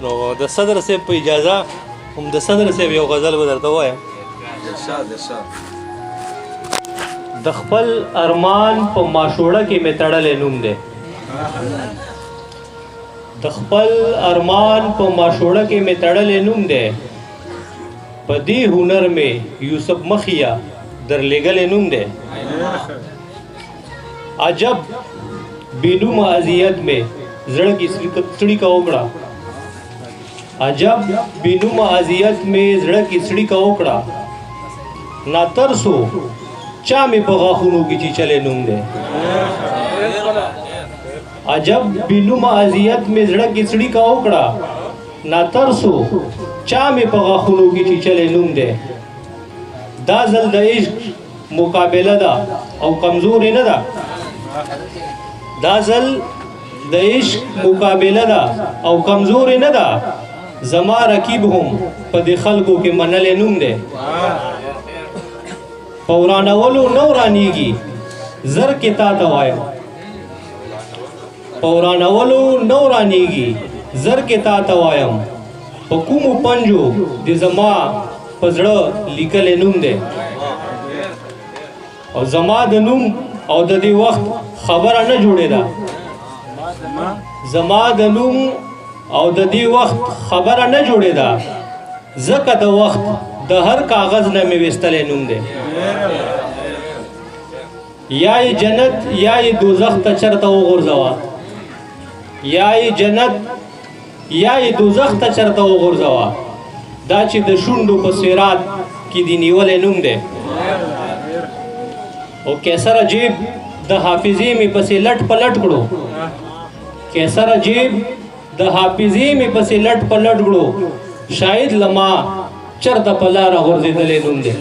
نو د صدر صاحب په اجازه هم د صدر صاحب یو غزل به درته ووایم. د خپل ارمان په ماشوړه کې مې تړلی نوم دی. د خپل ارمان په ماشوړه کې مې تړلی نوم دی. په دې هنر مې یوسف مخیا در لېږلی نوم دی. عجب بینومه اذیت مې زړه کې څړیکه وکړه. عجب بینومه اذیت مې زړه کې څړیکه وکړه. ناترسو چا مې په غاښونو کې چیچلی نوم دی. عجب بینومه اذیت مې زړه کې څړیکه وکړه. ناترسو چا مې په غاښونو کې چیچلی نوم دی. دا ځل د عشق مقابله ده او کمزورې نه ده. دا ځل د عشق مقابله ده او کمزورې نه ده. زما رقیب هم په دې خلکو کې منلی نوم دی. په ورانولو نه ورانېږي زر کې تا ته وایم. په ورانولو نه ورانېږي زر کې تا ته وایم. په کومو پنجو د زما په زړه لیکلی نوم دی. او زما د نوم او د دې وخت خبره نه جوړېده. زما د نوم او د دې وخت خبره نه جوړېده. ځکه د وخت د هر کاغذ نه مې ویستلی نوم دی. یا یې جنت یا یې دوزخ ته چرته وغورځوه. یا یې جنت یا یې دوزخ ته چرته وغورځوه. دا چې د شونډو په سیرات کې دې نیولی نوم دی. او کیسر عجیب د حافظې مې پسې لټ په لټ کړو. کیسر عجیب د حافظې مې پسې لټ په لټ کړو. شاید لما چرته په لاره غورځېدلی نوم دی.